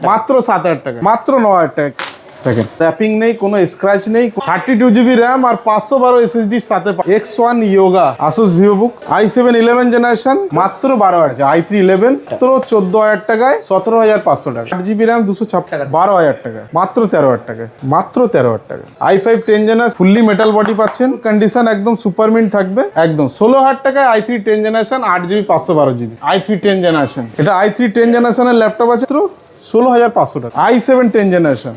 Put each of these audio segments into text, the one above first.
মাত্র 7,000 টাকা, মাত্র 9,000 টাকা। দেখেন র‍্যাপিং নেই, কোনো স্ক্র্যাচ নেই, 32GB র্যাম আর 512 SSD সাথে X1 Yoga Asus VivoBook i7 11 generation মাত্র 12,000 আছে। i3 11 মাত্র 14,000 টাকায় 17,500 টাকা। 8GB র্যাম 256 12,000 টাকা, মাত্র 13,000 টাকা, মাত্র 13,000 টাকা। i5 10 generation fully metal body পাচ্ছেন, কন্ডিশন একদম সুপার মিন্ট থাকবে একদম। 16,000 টাকায় i3 10 generation 8GB 512GB i3 10 generation. এটা i3 10 জেনারেশনের ল্যাপটপ আছে 16,500 টাকা। i7 10 জেনারেশন,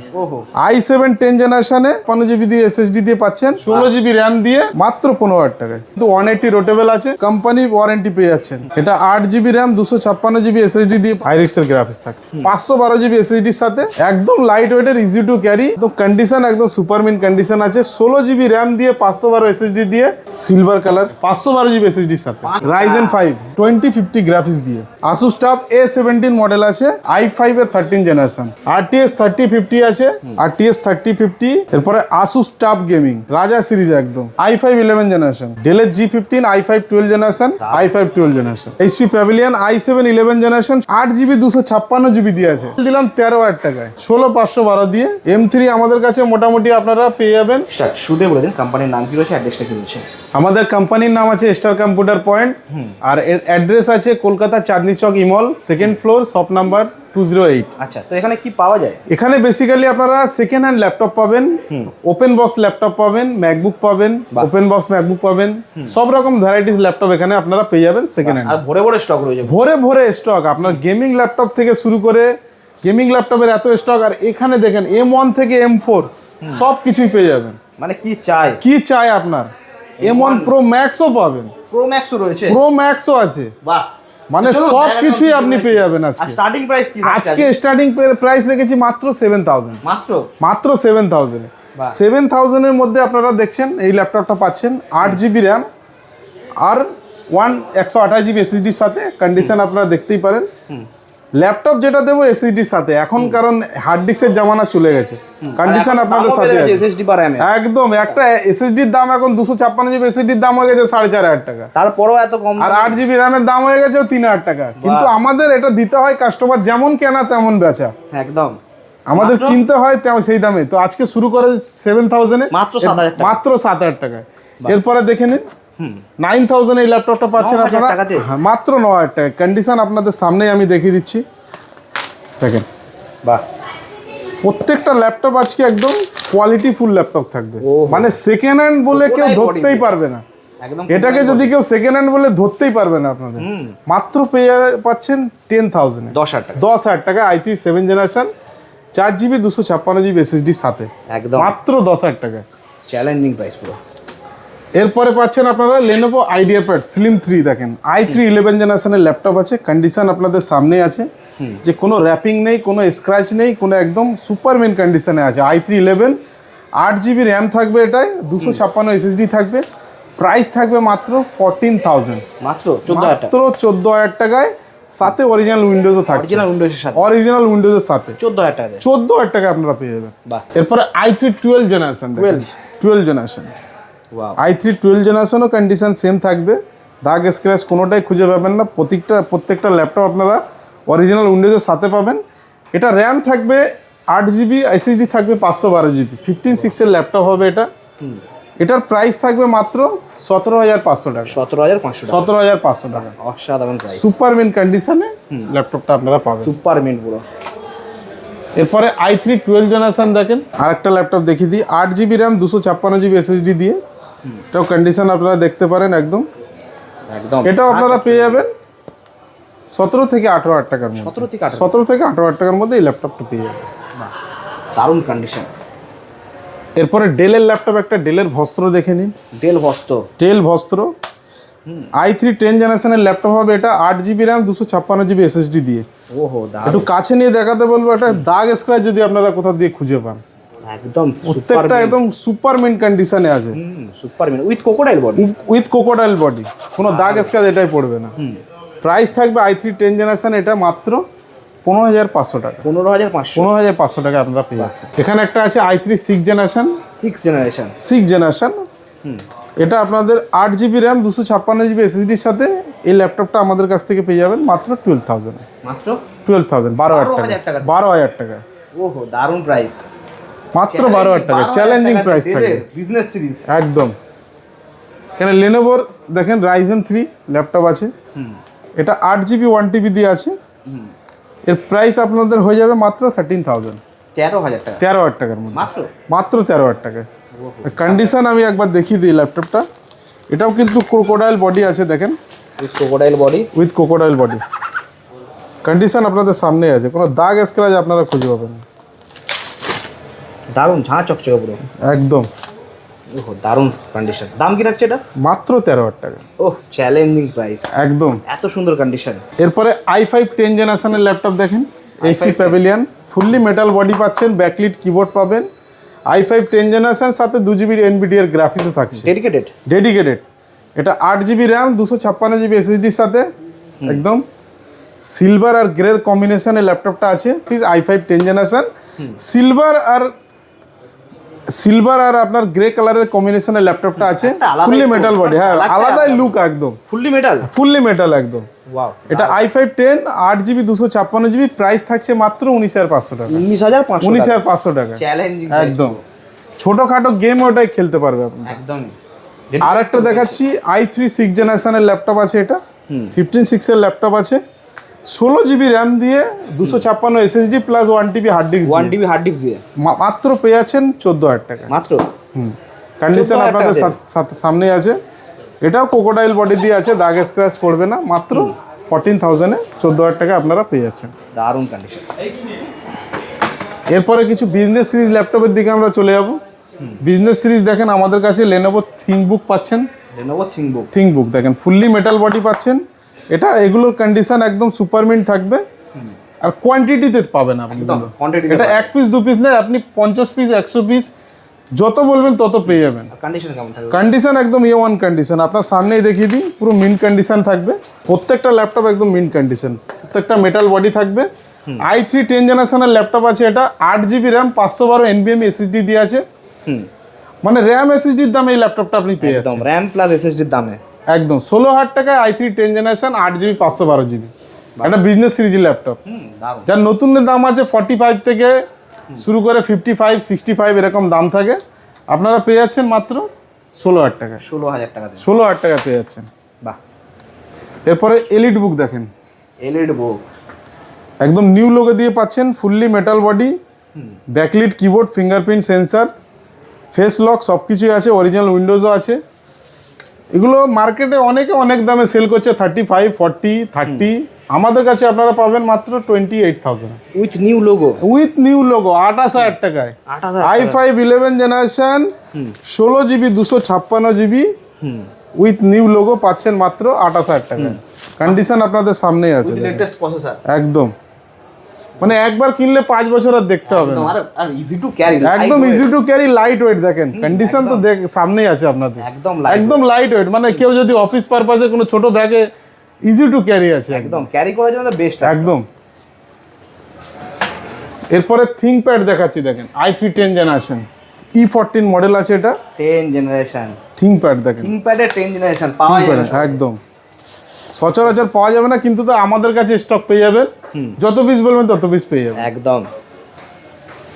i7 10 জেনারেশনে 55GB দিয়ে SSD দিয়ে পাচ্ছেন, 16GB র্যাম দিয়ে মাত্র 15,000 টাকায়। কিন্তু 180 রোটেবল আছে, কোম্পানি ওয়ারেন্টি পেয়ে যাচ্ছেন। এটা 8GB র্যাম 256GB SSD দিয়ে হাইরিক্সের গ্রাফিক্স থাকছে, 512GB SSD এর সাথে একদম লাইট ওয়েটের, ইজি টু ক্যারি, তো কন্ডিশন একদম সুপার মিন্ট কন্ডিশন আছে। 16GB র্যাম দিয়ে 512 SSD দিয়ে সিলভার কালার, 512GB SSD এর সাথে Ryzen 5 2050 গ্রাফিক্স দিয়ে। Asus TUF A17 মডেল আছে, i5 এর 13 জেনারেশন, RTX 3050 আছে, RTX 3050। এরপরে Asus TUF Gaming রাজা সিরিজ একদম, i5 11 generation, Dell G15 i5 12 generation, i5 12 generation, HP Pavilion i7 11 generation 8GB 256GB দিয়ে আছে, দিলাম 13,000 টাকায়, 16,512 দিয়ে। M3 আমাদের কাছে মোটামুটি আপনারা পেয়ে যাবেন। শুরুতে বলে দিন কোম্পানির নাম কি রয়েছে, অ্যাড্রেসটা কি রয়েছে? আমাদের কোম্পানির নাম আছে স্টার কম্পিউটার পয়েন্ট, আর এর অ্যাড্রেস আছে কলকাতা চাঁদনি চক ইমল, সেকেন্ড ফ্লোর, শপ নাম্বার 208। আচ্ছা, তো এখানে কি পাওয়া যায়? এখানে বেসিক্যালি আপনারা সেকেন্ড হ্যান্ড ল্যাপটপ পাবেন, ওপেন বক্স ল্যাপটপ পাবেন, ম্যাকবুক পাবেন, ওপেন বক্স ম্যাকবুক পাবেন, সব রকম ভ্যারাইটিস ল্যাপটপ এখানে আপনারা পেয়ে যাবেন সেকেন্ড হ্যান্ড। আর ভরে ভরে স্টক রয়েছে, ভরে ভরে স্টক। আপনার গেমিং ল্যাপটপ থেকে শুরু করে, গেমিং ল্যাপটপের এত স্টক, আর এখানে দেখেন M1 থেকে M4 সব কিছুই পেয়ে যাবেন। মানে কি চাই, কি চাই আপনার, M1 Pro Maxও পাবেন, প্রো ম্যাক্সও রয়েছে, প্রো ম্যাক্সও আছে, বাহ, মানে সব কিছুই আপনি পেয়ে যাবেন আজকে। স্টার্টিং প্রাইস কি? আজকে স্টার্টিং প্রাইস রেখেছি মাত্র 7,000, মাত্র 7,000। 7,000 এর মধ্যে আপনারা দেখছেন এই ল্যাপটপটা পাচ্ছেন, 8GB র্যাম আর 128GB SSD এর সাথে। কন্ডিশন আপনারা দেখতেই পারেন। ল্যাপটপ যেটা দেবো SSDর সাথে, এখন কারণ হার্ড ডিস্কের জামানা চলে গেছে, কন্ডিশন আপনাদের সাথে এসএসডি বা র‍্যাম একদম। একটা SSDর দাম এখন 256GB SSDর দাম হয়ে গেছে 4,500 টাকা, তারপরেও এত কম। আর 8GB র্যামের দাম হয়ে গেছে 3,000 টাকা। কিন্তু আমাদের এটা দিতে হয়, কাস্টমার যেমন কেনা তেমন বেচা, একদম আমাদের কিনতে হয় তেমন সেই দামে। তো আজকে শুরু করে 7,000 এ, মাত্র 7,000 টাকায়। এরপরে দেখে নিন 9,000 এই ল্যাপটপটা পাচ্ছেন আপনারা মাত্র 9,000 টাকা। কন্ডিশন আপনাদের সামনেই আমি দেখিয়ে দিচ্ছি, দেখেন। বাহ, প্রত্যেকটা ল্যাপটপ আজকে একদম কোয়ালিটি ফুল ল্যাপটপ থাকবে, মানে সেকেন্ড হ্যান্ড বলে কেউ ধরতেই পারবে না। এটাকে যদি কেউ সেকেন্ড হ্যান্ড বলে ধরতেই পারবে না আপনাদের। মাত্র পেয়ে পাচ্ছেন 10,000 10,000 টাকা i3 7 generation 4GB 256GB SSD এর সাথে, একদম মাত্র 10,000 টাকা। চ্যালেঞ্জিং প্রাইস পুরো। এরপরে পাচ্ছেন আপনারা Lenovo IdeaPad Slim 3, দেখেন i3 11 জেনারেশনের ল্যাপটপ আছে, কন্ডিশন আপনাদের সামনে আছে, যে কোনো র্যাপিং নেই, কোনো স্ক্র্যাচ নেই, কোনো একদম সুপার মিন কন্ডিশনে আছে। i3 11 8GB র্যাম থাকবে, এটাই 256 SSD থাকবে। প্রাইস থাকবে মাত্র 14,000, মাত্র 14,000 টাকায়, সাথে অরিজিনাল উইন্ডোজও থাকছে, অরিজিনাল উইন্ডোজের সাথে 14,000 টাকা আপনারা পেয়ে যাবেন। এরপরে i3 12 জেনারেশন, 12 জেনারেশন, i3 12 জেনারেশনও কন্ডিশন সেম থাকবে, দাগ স্ক্র্যাচ কোনোটাই খুঁজে পাবেন না। প্রত্যেকটা ল্যাপটপ আপনারা অরিজিনাল উইন্ডোজের সাথে পাবেন। এটা র্যাম থাকবে 8GB, SSD থাকবে 512GB, 15/6 এর ল্যাপটপ হবে এটা। এটার প্রাইস থাকবে মাত্র 17,500 টাকা, 17,500 টাকা। অসাধারণ প্রাইস, সুপার মিন্ট কন্ডিশনে ল্যাপটপটা আপনারা পাবেন, সুপার মিন্ট পুরো। এরপরে i3 12 জেনারেশন দেখেন, আরেকটা ল্যাপটপ দেখিয়ে দিই, 8GB র্যাম 256GB SSD দিয়ে। এটাও কন্ডিশন আপনারা দেখতে পারেন একদম, এটাও আপনারা পেয়ে যাবেন 17 থেকে 18,000 টাকার মধ্যে, 17 থেকে 18,000 টাকার মধ্যে এই ল্যাপটপটা পেয়ে যাবেন, দারুণ কন্ডিশন। এরপরে ডেলের ল্যাপটপ, একটা ডেলের ভস্ত্র দেখে নিন, ডেল ভস্ত্র i3 10 জেনারেশনের ল্যাপটপ হবে এটা, 8GB র্যাম 256GB SSD দিয়ে। একটু কাছে নিয়ে দেখাতে বলবো, এটা দাগ স্ক্র্যাচ যদি আপনারা কোথাও দিয়ে খুঁজে পান, একদম প্রত্যেকটা একদম সুপার মিন্ট কন্ডিশনে আছে, super mint with crocodile body, কোনো দাগ স্ক্র্যাচ এটাই পড়বে না। প্রাইস থাকবে i3 10 জেনারেশন এটা মাত্র 15,500 টাকা, 15,500 টাকা আপনারা পেয়ে যাচ্ছেন। এখানে একটা আছে i3 6 জেনারেশন, এটা আপনাদের 8GB র্যাম 256GB SSD এর সাথে এই ল্যাপটপটা আমাদের কাছ থেকে পেয়ে যাবেন মাত্র 12,000 মাত্র 12,000 12,000 টাকা 12,000 টাকা ওহো দারুণ প্রাইস, মাত্র 12,000 টাকা চ্যালেঞ্জিং প্রাইস থাকবে বিজনেস সিরিজ একদম। কেন লেনোভোর দেখেন রাইজেন 3 ল্যাপটপ আছে, এটা 8GB 1TB দিয়ে আছে, এর প্রাইস আপনাদের হয়ে যাবে মাত্র 13,000 13,000 টাকা 13,000 টাকার মধ্যে, মাত্র মাত্র 13,000 টাকা। কন্ডিশন আমি একবার দেখিয়ে দিই ল্যাপটপটা, এটাও কিন্তু ক্রোকোডাইল বডি আছে দেখেন, with crocodile body, with crocodile body. Condition আপনাদের সামনে আছে, কোনো দাগ স্ক্র্যাচ আপনারা খুঁজে পাবেন না। দারুণ ঝাঁ চকচকে পুরো একদম ওহো দারুণ কন্ডিশন। দাম কি রাখছে এটা? মাত্র 13,000 টাকা ওহ চ্যালেঞ্জিং প্রাইস, একদম। এত সুন্দর কন্ডিশন। এরপরে i5 10 জেনারেশনের ল্যাপটপ দেখেন, HP pavilion, fully metal body পাচ্ছেন, ব্যাকলিট কিবোর্ড পাবেন, i5 10 জেনারেশন সাথে 2GB NVIDIA গ্রাফিক্সও থাকছে, ডেডিকেটেড ডেডিকেটেড। এটা 8GB র্যাম 256GB SSDর সাথে, একদম সিলভার আর গ্রের কম্বিনেশনে ল্যাপটপটা আছে। প্লিজ i5 10 জেনারেশন সিলভার আর আপনার গ্রে কালারের কম্বিনেশনের ল্যাপটপটা আছে, একটা আলাদাই ফুললি look, মেটাল বডি, হ্যাঁ লাগছে আলাদাই আলাদা। লুক একদম, ফুললি মেটাল, ফুললি মেটাল একদম। ওয়াও এটা i5 10 8GB 256GB, প্রাইস থাকছে মাত্র 19,500 টাকা, 19,500 19,500 টাকা চ্যালেঞ্জিং একদম। ছোটখাটো গেম ওটাই খেলতে পারবে আপনি। একদম। আর একটা দেখাচ্ছি i3 6 জেনারেশনের ল্যাপটপ আছে, এটা 15/6 এর ল্যাপটপ আছে, 16GB র্যাম দিয়ে 256 SSD plus 1TB hard disk, 1 TB hard disk দিয়ে মাত্র পেয়ে যাচ্ছেন 14,000 টাকা। মাত্র কন্ডিশন 14,000 আপনাদের সামনে আছে, এটাও ক্রোকোডাইল বডি দিয়ে আছে, দাগ স্ক্র্যাচ পড়বে না, মাত্র 14,000 এ 14,000 টাকা আপনারা পেয়ে যাচ্ছেন। দারুণ কন্ডিশন। এরপরে কিছু বিজনেস সিরিজ ল্যাপটপের দিকে আমরা চলে যাব। বিজনেস সিরিজ দেখেন আমাদের কাছে লেনোভো থিংকবুক পাচ্ছেন, Lenovo ThinkBook থিংকবুক দেখেন ফুললি মেটাল বডি পাচ্ছেন, এটা এগুলোর কন্ডিশন একদম সুপারমিন্ট থাকবে, আর কোয়ান্টিটিতে পাবেন আপনি একদম এগুলো। কোয়ান্টিটি। এটা 1 পিস 2 পিস নেই, আপনি 50 পিস 100 পিস যত বলবেন তত পেয়ে যাবেন। কন্ডিশন কেমন থাকবে? কন্ডিশন একদম A1 কন্ডিশন, আপনার সামনেই দেখিয়ে দিই, পুরো মিন্ট কন্ডিশন থাকবে, প্রত্যেকটা ল্যাপটপ একদম মিন্ট কন্ডিশন, প্রত্যেকটা মেটাল বডি থাকবে। i3 10 জেনারেশনের ল্যাপটপ আছে, এটা 8GB র্যাম 512 NVMe SSD দিয়ে আছে, মানে র্যাম SSDর দামে এই ল্যাপটপটা আপনি পেয়ে একদম যাচ্ছেন RAM প্লাস SSD এর দামে একদম 16,000 টাকায় i3 10 জেনারেশন 8GB 512GB, একটা বিজনেস সিরিজের ল্যাপটপ, দারুণ। যার নতুনের দাম আছে 45 থেকে শুরু করে 55 65 এরকম দাম থাকে, আপনারা পেয়ে যাচ্ছেন মাত্র 16,000 টাকা, 16,000 টাকা দিয়ে 16,000 টাকা পেয়ে যাচ্ছেন। বাহ। এরপরে এলিট বুক দেখেন, LED বুক একদম নিউ লোগো দিয়ে পাচ্ছেন, fully metal body, backlit keyboard, fingerprint sensor, face lock সব কিছুই আছে, অরিজিনাল উইন্ডোজও আছে। এগুলো মার্কেটে অনেকে অনেক দামে সেল করছে 35 40 30, আমাদের কাছে আপনারা পাবেন মাত্র 28,000 with new logo, with new logo 28,000 টাকায়। 28,000 i5 11 generation 16GB 256GB with new logo পাচ্ছেন মাত্র 28,000 টাকায়। কন্ডিশন আপনাদের সামনেই আছে উইথ দেখেন। লেটেস্ট প্রসেসর একদম, মানে একবার কিনলে 5 বছর আর দেখতে হবে না, আর ইজি টু ক্যারি, একদম easy to carry, light weight দেখেন, কন্ডিশন তো সামনেই আছে আপনাদের, একদম একদম লাইট ওয়েট, মানে কেউ যদি অফিস পারপাসে কোনো ছোট ব্যাগে ইজি টু ক্যারি আছে একদম ক্যারি করার জন্য বেস্ট একদম। এরপরে থিংকপ্যাড দেখাচ্ছি দেখেন, i3 10 জেনারেশন E14 মডেল আছে, এটা 10 জেনারেশন থিংকপ্যাড দেখেন, থিংকপ্যাডের 10 জেনারেশন পাওয়া ThinkPad, যায় না। একদম সচরাচর পাওয়া যাবে না, কিন্তু তো আমাদের কাছে স্টক পেয়ে যাবেন, যত পিস বলবেন তত পিস পেয়ে যাবেন। একদম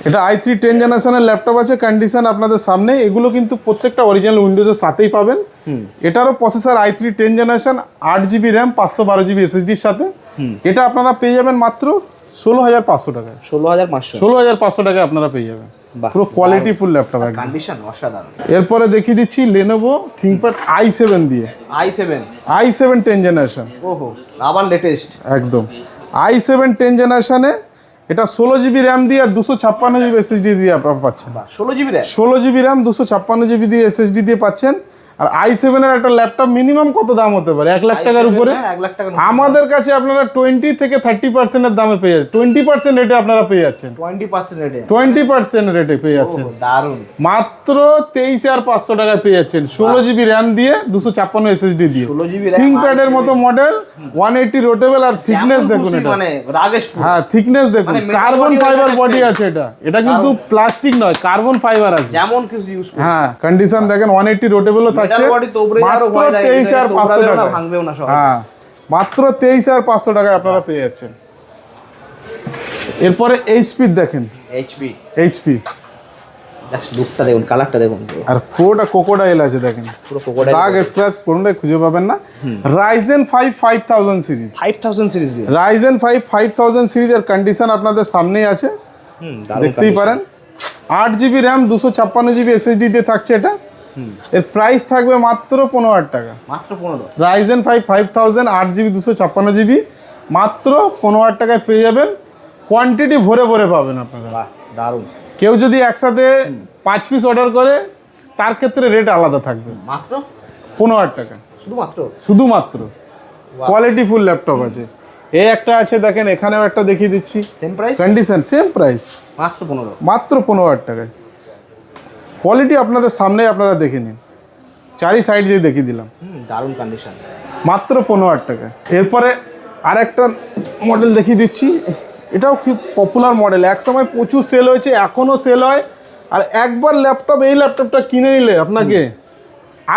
এটা i3 10 জেনারেশনের ল্যাপটপ আছে, কন্ডিশন আপনাদের সামনে, এগুলো কিন্তু প্রত্যেকটা অরিজিনাল উইন্ডোজের সাথেই পাবেন। এটারও processor i3 10 generation 8GB RAM 512GB SSDর সাথে, এটা আপনারা পেয়ে যাবেন মাত্র 16,500 টাকায়, 16,500 16,500 টাকায় আপনারা পেয়ে যাবেন, বাহ, পুরো কোয়ালিটি ফুল ল্যাপটপ একদম। কন্ডিশন অসাধারণ। এরপরে দেখিয়ে দিচ্ছি লেনোভো থিংকপ্যাড i7 দিয়ে, i7 i7 10 জেনারেশন ওহো আবার লেটেস্ট একদম, i7 10 জেনারেশনে এটা 16GB র্যাম দিয়ে আর 256GB SSD দিয়ে আপনারা পাচ্ছেন, 16GB RAM 16GB RAM 256GB দিয়ে SSD দিয়ে পাচ্ছেন। আর i7 এর একটা ল্যাপটপ মিনিমাম কত দাম হতে পারে? 1 লাখ টাকার উপরে। 1 লাখ টাকা আমাদের কাছে আপনারা 20 থেকে 30% এর দামে পেয়ে যাচ্ছেন, 20% রেটে আপনারা পেয়ে যাচ্ছেন, 20% রেটে 20% রেটে পেয়ে যাচ্ছেন, দারুন মাত্র 23,500 টাকায় পেয়ে যাচ্ছেন, 16GB র্যাম দিয়ে 256 SSD দিয়ে, 16GB RAM থিংকপ্যাড এর মতো মডেল, 180 রোটেবল, আর থিকনেস দেখুন এটা, মানে রাগেশ হ্যাঁ থিকনেস দেখুন, মানে metal কার্বন body ফাইবার আছে বডি আছে, এটা কিন্তু প্লাস্টিক নয়, কার্বন ফাইবার আছে, যেমন কিছু ইউজ করে হ্যাঁ কন্ডিশন দেখেন 180 রোটেবলও থাকছে, বডি তো উপরে আরো মাত্র ভয় যায় 23,500 টাকা, ভাঙবেও না সব। হ্যাঁ মাত্র 23,500 টাকায় আপনারা পেয়ে যাচ্ছেন। এরপরে এইচপি দেখেন, এইচপি এইচপি লুকটা দেখুন, কালারটা দেখুন, আর পুরোটা কোকোডাইল আছে দেখেন, পুরো কোকোডাইল দাগ স্ক্র্যাচ কোনটাই খুঁজে পাবেন না। রাইজেন 5 5000 সিরিজ, 5000 সিরিজ দিয়ে। রাইজেন 5 5000 সিরিজের কন্ডিশন আপনাদের সামনেই আছে, দারুণ দেখতেই condition। পারেন। 8GB র্যাম 256GB SSD দিয়ে থাকছে এটা। এর প্রাইস থাকবে মাত্র 15,000 টাকা। মাত্র 15। রাইজেন 5 5000 8GB 256GB মাত্র 15,000 টাকায় পেয়ে যাবেন। কোয়ান্টিটি ভরে ভরে পাবেন আপনারা। বাহ, দারুণ। কেউ যদি একসাথে 5 পিস অর্ডার করে তার ক্ষেত্রে রেট আলাদা থাকবে। মাত্র 15,000 টাকা শুধুমাত্র। শুধুমাত্র। কোয়ালিটি ফুল ল্যাপটপ আছে। এই একটা আছে দেখেন, এখানেও একটা দেখিয়ে দিচ্ছি, same price, condition same price, মাত্র 15। মাত্র 15,000 টাকায়। কোয়ালিটি আপনাদের সামনে আপনারা দেখে নিন, চারি সাইড দিয়ে দেখিয়ে দিলাম, দারুণ কন্ডিশন। মাত্র 15,000 টাকা। এরপরে আরেকটা মডেল দেখিয়ে দিচ্ছি, এটাও খুব পপুলার মডেল, এক সময় প্রচুর সেল হয়েছে, এখনও সেল হয়। আর একবার ল্যাপটপ, এই ল্যাপটপটা কিনে নিলে আপনাকে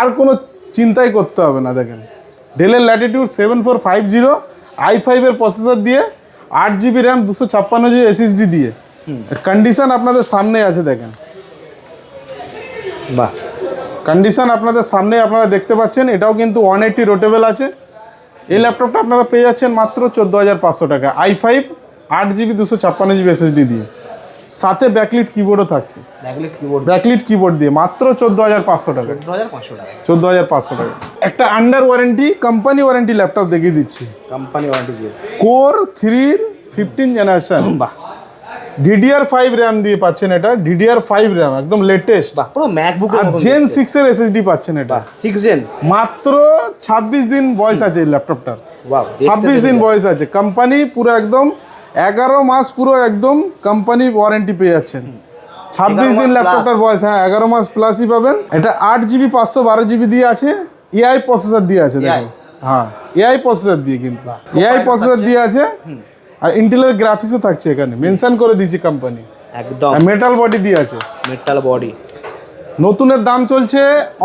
আর কোনো চিন্তাই করতে হবে না। দেখেন, ডেলের ল্যাটিটিউড 7450 i5 এর প্রসেসর দিয়ে, 8GB র্যাম 256GB SSD দিয়ে, কন্ডিশন আপনাদের সামনে আছে দেখেন, বাহ, কন্ডিশন আপনাদের সামনে আপনারা দেখতে পাচ্ছেন। এটাও কিন্তু 180 রোটেবল আছে। এই ল্যাপটপটা আপনারা পেয়ে যাচ্ছেন মাত্র 14,500 টাকা, i5 8GB 256GB SSD দিয়ে, সাথে ব্যাকলিট কিবোর্ডও থাকছে, ব্যাকলিট কিবোর্ড ব্যাকলিট কিবোর্ড দিয়ে, মাত্র 14,500 টাকা, 14500 টাকা। 14,500 টাকা। একটা under warranty company warranty laptop দেখিয়ে দিচ্ছি, কোম্পানি ওয়ারেন্টি দিয়ে। কোর 3 15 জেনারেশন, বাহ, DDR5 র্যাম দিয়ে পাচ্ছেন এটা, DDR5 র্যাম একদম লেটেস্ট। বাহ, পুরো ম্যাকবুকের আর মতো। জেন 6 এর SSD পাচ্ছেন এটা। 6 জেন। মাত্র 26 দিন বয়স আছে এই ল্যাপটপটার, ওয়াও, 26 দিন বয়স আছে। কোম্পানি পুরো একদম 11 মাস পুরো একদম কোম্পানি ওয়ারেন্টি পেয়ে যাচ্ছেন। 26 দিন মাস ল্যাপটপটার বয়স, হ্যাঁ 11 মাস প্লাসই পাবেন। এটা 8GB 512GB দিয়ে আছে, এআই প্রসেসর দিয়ে আছে দেখুন, হ্যাঁ এআই প্রসেসর দিয়ে, কিন্তু এআই প্রসেসর দিয়ে আছে। আর ইন্টেলের গ্রাফিক্সও থাকছে এখানে, মেনশন করে দিয়েছি কোম্পানি। একদম মেটাল বডি দিয়ে আছে। Metal body. নতুনের দাম চলছে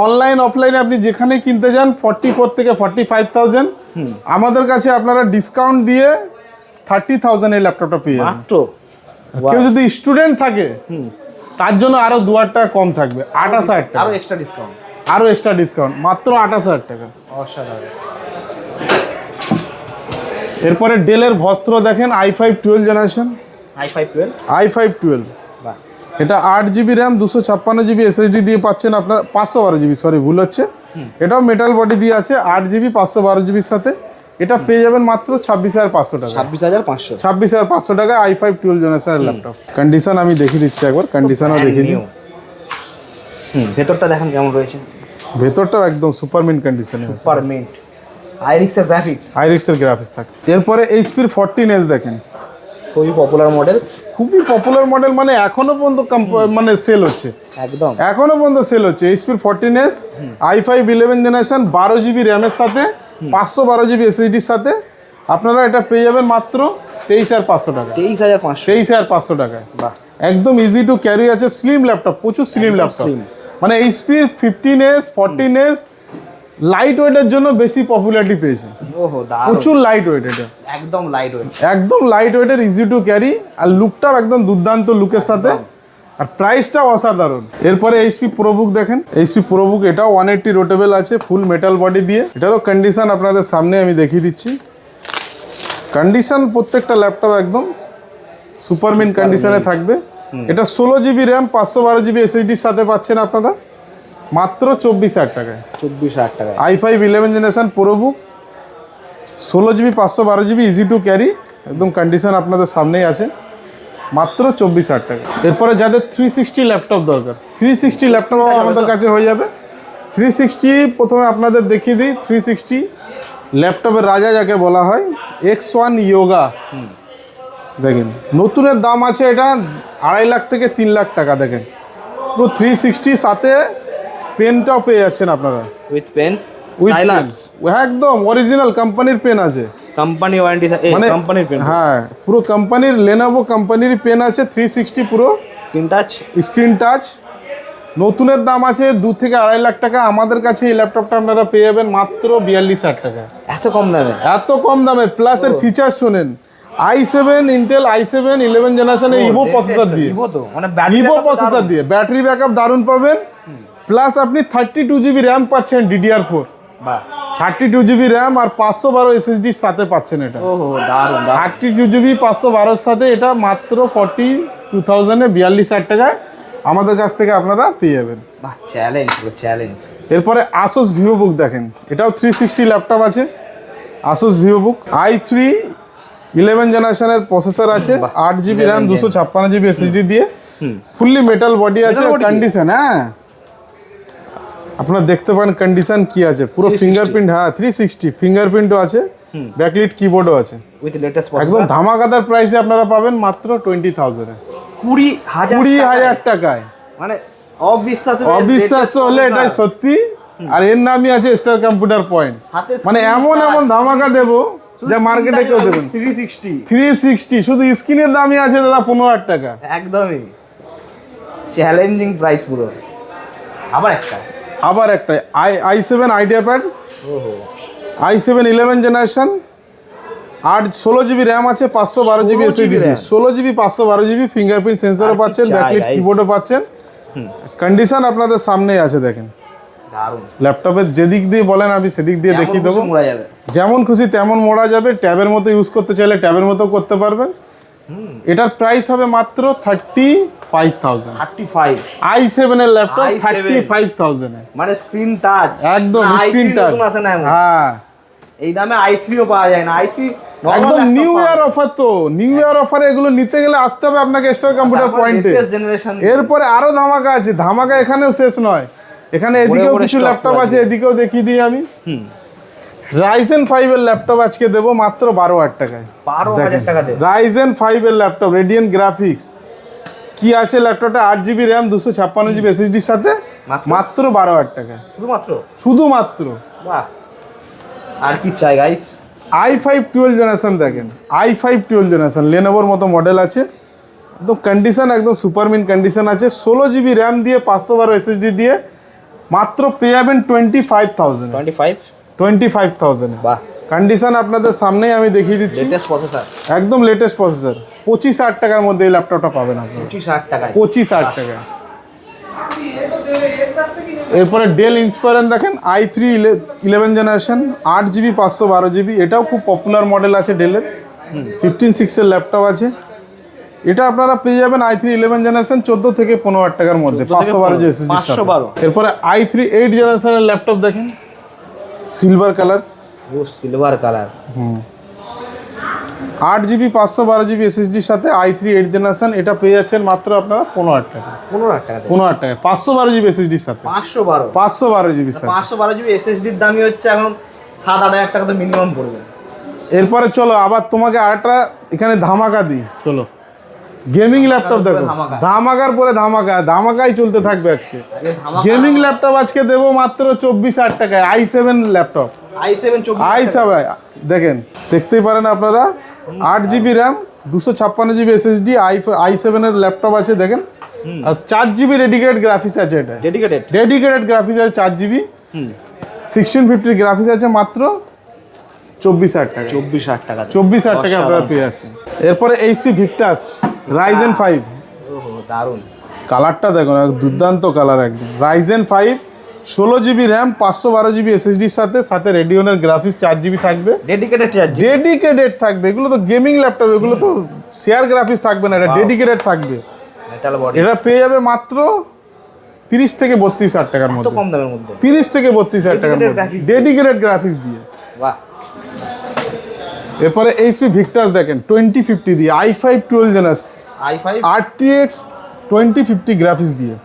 অনলাইন অফলাইনে আপনি যেখানে কিনতে যান 44 থেকে 45,000, আমাদের কাছে আপনারা ডিসকাউন্ট দিয়ে 30,000 এই ল্যাপটপটা পেয়ে যাবেন। মাত্র। কেউ যদি স্টুডেন্ট থাকে তার জন্য আরো 2,000 টাকা কম থাকবে, 28,000 টাকা, আরো এক্সট্রা ডিসকাউন্ট। আরো এক্সট্রা ডিসকাউন্ট, মাত্র 28,000 টাকা। অসাধারণ। এরপরে ডেলের ভস্ত্র দেখেন, i5 12 জেনারেশন, i5 12। i5 12, বাহ, এটা 8GB র্যাম 256GB SSD দিয়ে পাচ্ছেন আপনার, 512GB, সরি ভুল হচ্ছে, এটাও মেটাল বডি দিয়ে আছে, 8GB 512GBর সাথে। এটা পেয়ে যাবেন মাত্র 26,500 টাকা, 26,500। 26,500 টাকা i5 12 জেনারেশনের ল্যাপটপ। কন্ডিশন আমি দেখিয়ে দিচ্ছি একবার, কন্ডিশনও দেখিয়ে দিই। ভেতরটা দেখেন কেমন রয়েছে, ভেতরটাও একদম সুপারমিন্ট কন্ডিশনে আছে, পারমেন্ট। আইরিক্সের গ্রাফিক্স, আইরিক্সের গ্রাফিক্স থাকছে। এরপরে এইচপির 14S দেখেন, খুবই পপুলার মডেল। খুবই পপুলার মডেল, মানে এখনো পর্যন্ত মানে সেল হচ্ছে, একদম এখনো পর্যন্ত সেল হচ্ছে। এইচপির 14S i5 11 জেনারেশন, 12GB র্যামের সাথে, 512GB SSDর সাথে আপনারা এটা পেয়ে যাবেন মাত্র 23,500 টাকা, 23,500। 23,500 টাকায়। বাহ, একদম ইজি টু ক্যারি আছে, স্লিম ল্যাপটপ, প্রচুর স্লিম ল্যাপটপ। slim। মানে এইচপির 15S 14S লাইট ওয়েটের জন্য বেশি পপুলারিটি পেয়েছে, ওহো, দারুণ। প্রচুর লাইট ওয়েট এটা, একদম লাইট ওয়েট। একদম লাইট ওয়েটের, ইজি টু ক্যারি, আর লুকটাও একদম দুর্দান্ত লুকের সাথে, আর প্রাইসটাও অসাধারণ। এরপরে এইচপি প্রোবুক দেখেন, এইচপি প্রোবুক এটাও 180 রোটেবল আছে, ফুল মেটাল বডি দিয়ে। এটারও কন্ডিশন আপনাদের সামনে আমি দেখিয়ে দিচ্ছি। কন্ডিশন প্রত্যেকটা ল্যাপটপ একদম সুপারমিন কন্ডিশনে থাকবে। এটা 16GB র্যাম 512GB SSDর সাথে পাচ্ছেন আপনারা মাত্র 24,000 টাকায়, 24,000 টাকা। i5 11 generation ProBook, 16GB 512GB easy to carry, একদম কন্ডিশন আপনাদের সামনেই আছে, মাত্র 24,000 টাকা। এরপরে যাদের 360 ল্যাপটপ দরকার, 360 ল্যাপটপ আমাদের কাছে হয়ে যাবে। 360 প্রথমে আপনাদের দেখিয়ে দিই, 360 ল্যাপটপের রাজা যাকে বলা হয়, X1 Yoga দেখেন, নতুনের দাম আছে এটা 2.5 লাখ থেকে 3 লাখ টাকা। দেখেন পুরো 360 সাথে পেনটাও পেয়ে যাচ্ছেন আপনারা, উইথ পেন, উইথ স্টাইলাস, একদম অরিজিনাল কোম্পানির পেন আছে, কোম্পানি ওয়ারেন্টি, মানে কোম্পানির পেন। হ্যাঁ পুরো কোম্পানির, লেনোভো কোম্পানির পেন আছে, 360 পুরো স্ক্রিন টাচ, স্ক্রিন টাচ, নতুনের দাম আছে 2 থেকে 2.5 লাখ টাকা। আমাদের কাছে এই ল্যাপটপটা আপনারা পেয়ে যাবেন মাত্র 42,000 টাকা। এত কম দামে? এত কম দামে, প্লাস এর ফিচার শোনেন, i7 ইন্টেল i7 11 জেনারেশনের ইভো প্রসেসর দিয়ে, ইভো তো মানে ইভো প্রসেসর দিয়ে ব্যাটারি ব্যাকআপ দারুণ পাবেন। প্লাস আপনি 32 জিবি র্যাম পাচ্ছেন DDR4, বাহ 32 জিবি র্যাম আর 512 এসএসডির সাথে পাচ্ছেন এটা। ওহো দারুণ। 32 জিবি 512 সাথে এটা মাত্র 42,000 এ 42,000 টাকায় আমাদের কাছ থেকে আপনারা পেয়ে যাবেন। বাহ চ্যালেঞ্জ চ্যালেঞ্জ। এরপরে আসুস ভিভোবুক দেখেন, এটাও 360 ল্যাপটপ আছে। আসুস ভিভোবুক i3 11 জেনারেশনের প্রসেসর আছে, 8 জিবি র্যাম 256 জিবি এসএসডি দিয়ে, ফুললি মেটাল বডি আছে। Metal body? কন্ডিশন, হ্যাঁ আপনারা দেখতে পান কন্ডিশন কি আছে, পুরো 360 ফিঙ্গারপ্রিন্ট, হ্যাঁ 360 ফিঙ্গারপ্রিন্টও আছে, ব্যাকলিট কিবোর্ডও আছে। উইথ লেটেস্ট একদম ধামাকাদার প্রাইসে আপনারা পাবেন মাত্র 20,000 এ, 20,000 টাকায়। মানে অবিশ্বাস্য অবিশ্বাস্য হলে এটাই সত্যি। আর এর নামই আছে স্টার কম্পিউটার পয়েন্ট। সাথে মানে এমন এমন ধামাকা দেবো যা মার্কেটে কেউ দেবেন। 360 শুধু স্ক্রিনের দামই আছে দাদা 15,000 টাকা। একদমই চ্যালেঞ্জিং প্রাইস পুরো। আবার একটা i7 আইডিয়া প্যাড, ওহো i7 11 জেনারেশন, 16 জিবি র্যাম আছে, 512 GB 16 SSD, RAM 16 GB 512 GB fingerprint সেন্সরও আর কি পাচ্ছেন, চাই, ব্যাকলিট guys? কিবোর্ডও পাচ্ছেন। কন্ডিশন আপনাদের সামনেই আছে দেখেন। দারুণ। ল্যাপটপের যেদিক দিয়ে বলেন আমি সেদিক দিয়ে দেখিয়ে দেবো। মোড়া যাবে। যেমন খুশি তেমন মোড়া যাবে। ট্যাবের মতো ইউজ করতে চাইলে ট্যাবের মতো করতে পারবেন। এটার প্রাইস হবে মাত্র 35,000। 35 i7 এর ল্যাপটপ i7 35,000 এ, মানে স্ক্রিন টাচ একদম না, স্ক্রিন i3 টাচ। নতুন আসে না এমন। হ্যাঁ এই দামে i3 ও পাওয়া যায় না। i3 একদম নিউ ইয়ার অফার। তো নিউ ইয়ার অফারে এগুলো নিতে গেলে আসতে হবে আপনাকে স্টার কম্পিউটার পয়েন্টে। জেনারেশন। এরপরে আরো ধামাকা আছে। ধামাকা এখানেও শেষ নয়, এখানে এদিকেও ভরে কিছু stock ল্যাপটপ করে আছে, দিবে। এদিকেও দেখিয়ে দিই আমি। Ryzen 5 এর ল্যাপটপ আজকে দেবো মাত্র 12,000 টাকায়। 12,000 টাকা দেবে। Ryzen 5 এর ল্যাপটপ, রেডিয়েন্ট গ্রাফিক্স কি আছে ল্যাপটপটা, 8 জিবি র্যাম 256 জিবি এসএসডির সাথে মাত্র 12,000 টাকায়। শুধুমাত্র। বাহ আর কি চাই গাইস। i5 12 জেনারেশন দেখেন, i5 12 জেনারেশন লেনোভোর মতো মডেল আছে, একদম কন্ডিশন একদম সুপারমিন কন্ডিশন আছে। 16 জিবি র্যাম দিয়ে 512 এসএসডি দিয়ে মাত্র পেয়ে যাবেন 25,000। 25,000 বাহ কন্ডিশন আপনাদের সামনেই আমি দেখিয়ে দিচ্ছি। লেটেস্ট প্রসেসর একদম লেটেস্ট প্রসেসর। 25,000 টাকার মধ্যে এই ল্যাপটপটা পাবেন আপনি। 25,000 টাকায়। 25,000 টাকা। এরপরে ডেল ইন্সপায়ার দেখেন, i3 11 জেনারেশন, 8 জিবি 512 জিবি, এটাও খুব পপুলার মডেল আছে ডেলের। 15.6 এর ল্যাপটপ আছে। এটা আপনারা পেয়ে যাবেন i3 11 জেনারেশন 14 থেকে 15,000 টাকার মধ্যে, 512 জি এসএসডির সাথে। 512। এরপরে i3 8 জেনারেশনের ল্যাপটপ দেখেন, সিলভার কালার, ও সিলভার কালার। 8 জিবি 512 জিবি এসএসডির সাথে i3 8 জেনারেশন, এটা পেয়ে যাচ্ছেন মাত্র আপনারা 15,000 টাকা। 15,000 টাকা দেবে। 15,000 টাকা 512 জিবি এসএসডির সাথে। 512 জিবির সাথে। 512 জিবি এসএসডির দামই হচ্ছে এখন 7-8,000 টাকা তো মিনিমাম পড়বে। এরপরে চলো আবার তোমাকে আরেকটা এখানে ধামাকা দিই। চলো গেমিং ল্যাপটপ দেখো, ধামাকা। ধামাকার পরে ধামাকা, ধামাকাই চলতে থাকবে আজকে। গেমিং ল্যাপটপ আজকে দেবো মাত্র 24,000 টাকায়, i7 ল্যাপটপ। i7 i7 দেখেন, দেখতেই পারেন আপনারা, 8 GB RAM 256 GB SSD, i7 এর ল্যাপটপ আছে দেখেন। আর 4 জিবি ডেডিকেটেড গ্রাফিক্স আছে, এটা ডেডিকেটেড গ্রাফিক্স আছে 4 জিবি, 1650 গ্রাফিক্স আছে মাত্র 24,000 টাকা। 24,000 টাকা। 24,000 টাকা আপনারা পেয়ে যাচ্ছেন। এরপরে এইচপি ভিক্টাস Ryzen 5, ওহো দারুন। কালারটা দেখুন দুর্দান্ত কালার একদম। Ryzen 5 16 জিবি র্যাম 512 জিবি এসএসডির সাথে, সাথে রেডিওনের গ্রাফিক্স 4 জিবি থাকবে, ডেডিকেটেড থাকবে। এগুলো তো গেমিং ল্যাপটপ, এগুলো তো শেয়ার গ্রাফিক্স থাকবে না, এটা ডেডিকেটেড থাকবে। Metal body. এটা পেয়ে যাবে মাত্র 30 থেকে 32,000 টাকার মধ্যে। কম দামের মধ্যে 30 থেকে 32,000 টাকার মধ্যে ডেডিকেটেড গ্রাফিক্স দিয়ে। বাহ। এরপরে এইচপি ভিক্টাস দেখেন 2050 দিয়ে, i5 12 generation, i5 RTX 2050 graphics দিয়ে,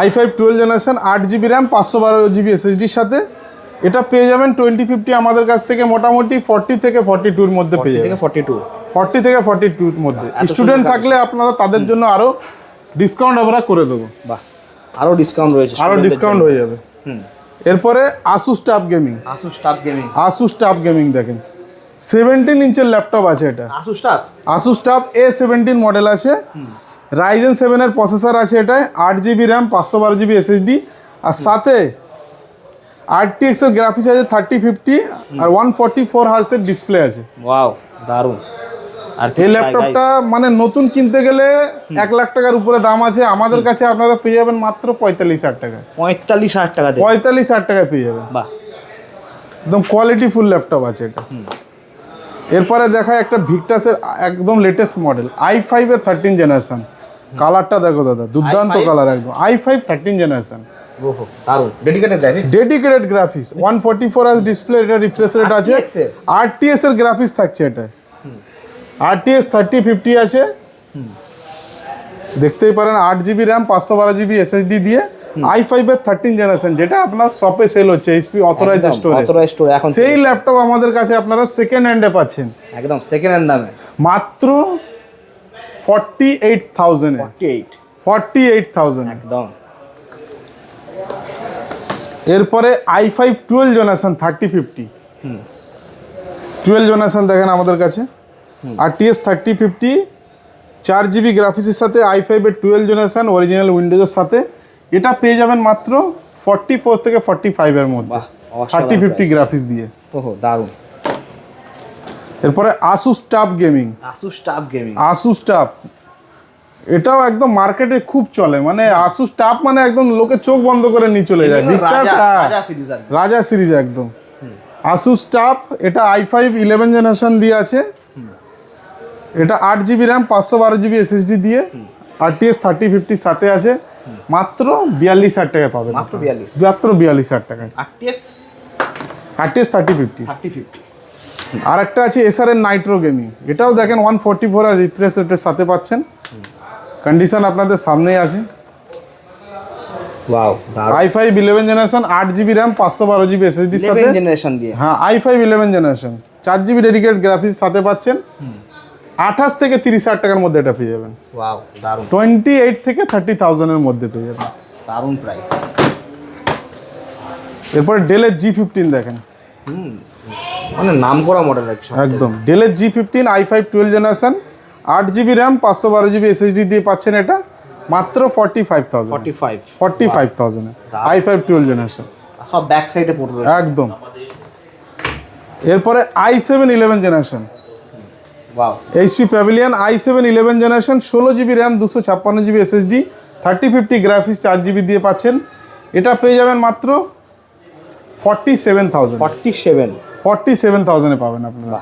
i5 12 generation, 8 GB RAM 512 GB এসএসডির সাথে। এটা পেয়ে যাবেন 2050 আমাদের কাছ থেকে মোটামুটি 40 থেকে 42 এর মধ্যে পেয়ে যাবেন। 40 থেকে 42 এর মধ্যে। স্টুডেন্ট থাকলে আপনারা তাদের জন্য আরো ডিসকাউন্ট আমরা করে দেবো। বাহ, আরো ডিসকাউন্ট রয়েছে, আরো ডিসকাউন্ট হয়ে যাবে। এরপরে Asus TUF Gaming, Asus TUF Gaming দেখেন 17 ইঞ্চের ল্যাপটপ আছে এটা। Asus TUF A17 মডেল আছে, রাইজেন 7 এর প্রসেসর আছে এটায়, 8 GB র্যাম, 512 GB SSD, আর সাথে RTX এর গ্রাফিক্স আছে 3050 আর 144 হার্টজের ডিসপ্লে আছে। ওয়াও দারুন। আর এই ল্যাপটপটা মানে নতুন কিনতে গেলে 1 লাখ টাকার উপরে দাম আছে, আমাদের কাছে আপনারা পেয়ে যাবেন মাত্র 45,000 টাকায়। 45,000 টাকা দিয়ে 45,000 টাকায় পেয়ে যাবেন, বাহ। একদম কোয়ালিটি ফুল ল্যাপটপ আছে এটা। এরপরে দেখায় একটা ভিক্টাসের একদম লেটেস্ট মডেল i5 এর 13 জেনারেশন। কালারটা দেখো দাদা, দুর্দান্ত i5 কালার একদম। i5 13 জেনারেশন, ওহো দারুন। Dedicated graphics, dedicated graphics, 144 hertz display, এটা রিফ্রেশ রেট আছে, RTX এর? RTX এর গ্রাফিক্স থাকছে এটা। RTX 3050 আছে, দেখতেই পারেন। 8 GB র্যাম, 512 GB SSD দিয়ে i5 এর 13 জেনারেশন, যেটা আপনার শপে সেল হচ্ছে HP অথরাইজড স্টোরে। অথরাইজড স্টোর এখন সেই ল্যাপটপ আমাদের কাছে আপনারা সেকেন্ড হ্যান্ডে পাচ্ছেন একদম সেকেন্ড হ্যান্ড দামে মাত্র 48,000 এ। 48,000 এ। একদম। এরপরে i5 12 জেনারেশন 3050, 12 জেনারেশন দেখেন আমাদের কাছে। RTX 3050, 4 GB গ্রাফিক্সের সাথে i5 এর 12 জেনারেশন অরিজিনাল উইন্ডোজের সাথে, এটা পেয়ে যাবেন মাত্র 44 থেকে 45 এর মধ্যে, বাহ, অসাধারণ 3050 গ্রাফিক্স দিয়ে। ওহো দারুন। এরপরে Asus TUF gaming, Asus TUF gaming, Asus TUF এটাও একদম মার্কেটে খুব চলে, মানে Asus TUF মানে একদম লোকে চোখ বন্ধ করে নিয়ে চলে যায়। ভিক্টাস রাজা সিরিজ আর কি। রাজা সিরিজ একদম। Asus TUF এটা i5 11 জেনারেশন দিয়ে আছে, এটা 8 GB র্যাম, 512 GB SSD দিয়ে, RTX 3050 সাথে আছে, মাত্র 42,000 টাকায় পাবেন। মাত্র 42, মাত্র 42,000 টাকায় RTX 3050। 3050। আর একটা আছে এসার এর নাইট্রো গেমিং, এটাও দেখেন 144 আর রিফ্রেশ রেটের সাথে পাচ্ছেন। কন্ডিশন আপনাদের সামনেই আছে। ওয়াও দারুন। i5 11 generation, 8 GB RAM, 512 GB SSD সাথে, 11 জেনারেশন দিয়ে, হ্যাঁ i5 11 generation, 4 GB dedicated graphics সাথে পাচ্ছেন। 28 থেকে 30,000 টাকার মধ্যে এটা পেয়ে যাবেন। ওয়াও দারুন। 28 থেকে 30,000 এর মধ্যে পেয়ে যাবেন, দারুন প্রাইস। এরপরে ডেলের G15 দেখেন, মানে নাম করা মডেল আছে একদম ডেলের G15 i5 12 generation, 8 GB RAM, 512 GB SSD দিয়ে পাচ্ছেন এটা মাত্র 45,000। 45,000 i5 12 জেনারেশন, সব ব্যাক সাইডে পড়বে একদম। এরপরে i7 11 generation, wow. HP pavilion i7 11 generation, 16 GB RAM, 256 GB SSD, 3050 graphics 4 GB দিয়ে পাচ্ছেন। এটা পেয়ে যাবেন মাত্র 47,000। 47,000 এ পাবেন আপনারা,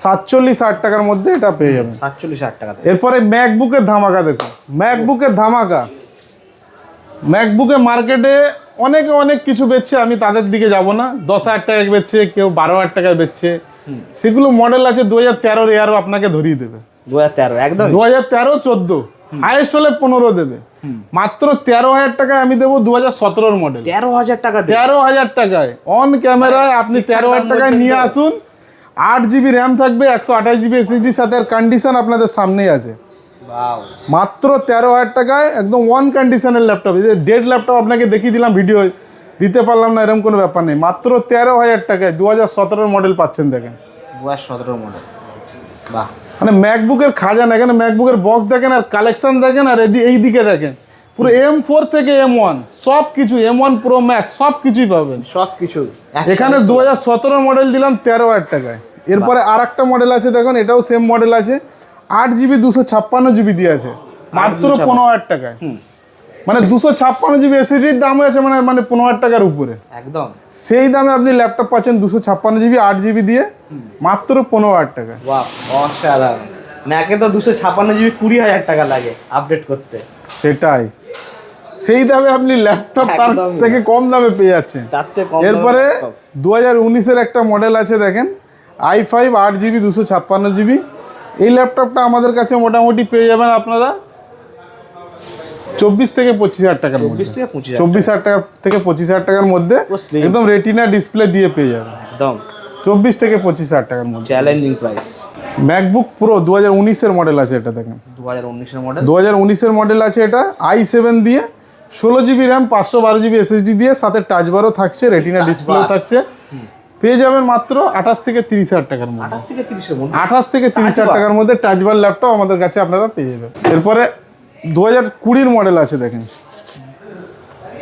47,000 টাকার মধ্যে এটা পেয়ে যাবেন। 47,000 টাকা। এরপরে ম্যাকবুকের ধামাকা দেখুন, ম্যাকবুকের ধামাকা। ম্যাকবুকে মার্কেটে অনেকে অনেক কিছু বেচছে, আমি তাদের দিকে যাব না। 10,000 টাকায় বেচছে, কেউ 12,000 টাকায় বেচছে, সেগুলো মডেল আছে 2013 এরও আপনাকে ধরিয়ে দেবে। 2013 একদম। 2013 14 হাইয়েস্ট হলে 15 দেবে, মাত্র 13,000 টাকায় আমি দেবো 2017 মডেল। 13,000 টাকা দিয়ে 13,000 টাকায় অন ক্যামেরায় আপনি 13,000 টাকায় নিয়ে আসুন। 8 GB র্যাম থাকবে, 128 GB SSD সাথে, আর কন্ডিশন আপনাদের সামনেই আছে। ওয়াও মাত্র 13,000 টাকায় একদম ওয়ান কন্ডিশনের ল্যাপটপ। এই যে ডেড ল্যাপটপ আপনাকে দেখিয়ে দিলাম, ভিডিও দিতে পারলাম না এরকম কোনো ব্যাপার নেই। মাত্র 13,000 টাকায় 2017 মডেল পাচ্ছেন দেখেন। 2017 মডেল, বাহ। মানে ম্যাকবুকের খাজানা, এখানে ম্যাকবুকের বক্স দেখেন, আর কালেকশন দেখেন, আর এই দিকে দেখেন পুরো M4 থেকে M1 সব কিছু, M1 Pro Max সব কিছুই পাবেন। সব কিছু এখানে 2017 মডেল দিলাম 13,000 টাকায়। এরপরে আর একটা মডেল আছে দেখুন, এটাও সেম মডেল আছে, 8 GB 256 GB দিয়ে আছে মাত্র 15,000 টাকায়। মানে 256 GB SSDর দাম আছে মানে 15,000 টাকার উপরে একদম। সেই দামে আপনি ল্যাপটপ পাচ্ছেন 256 GB 8 GB দিয়ে মাত্র 15,000 টাকা। বাহ অসাধারণ। ম্যাকে তো 256 GB 20,000 টাকা লাগে আপডেট করতে। সেটাই, সেই দামে আপনি ল্যাপটপ তার একদমই থেকে কম দামে পেয়ে যাচ্ছেন। তার থেকে কম এরপরে 2019-এর একটা মডেল আছে দেখেন, i5 8 GB 256 GB। এই ল্যাপটপটা আমাদের কাছে মোটামুটি পেয়ে যাবেন আপনারা 24 থেকে 25,000 টাকার মধ্যে। 24,000 টাকা থেকে 25,000 টাকার মধ্যে একদম রেটিনা ডিসপ্লে দিয়ে পেয়ে যাবেন একদম। 24 থেকে 25,000 টাকার মধ্যে। Challenging price. ম্যাকবুক প্রো 2019-এর মডেল আছে এটা দেখেন, 2019-এর মডেল। 2019-এর মডেল আছে এটা, i7 দিয়ে, 16 GB র্যাম, 512 GB SSD দিয়ে, সাথে টাচ বারও থাকছে, রেটিনা ডিসপ্লেও থাকছে। পেয়ে যাবেন মাত্র 28 থেকে 30,000 টাকার মধ্যে। 28 থেকে 30 এর মধ্যে। 28 থেকে 30,000 টাকার মধ্যে টাচ বার ল্যাপটপ আমাদের কাছে আপনারা পেয়ে যাবেন। এরপরে 2020 মডেল আছে দেখেন,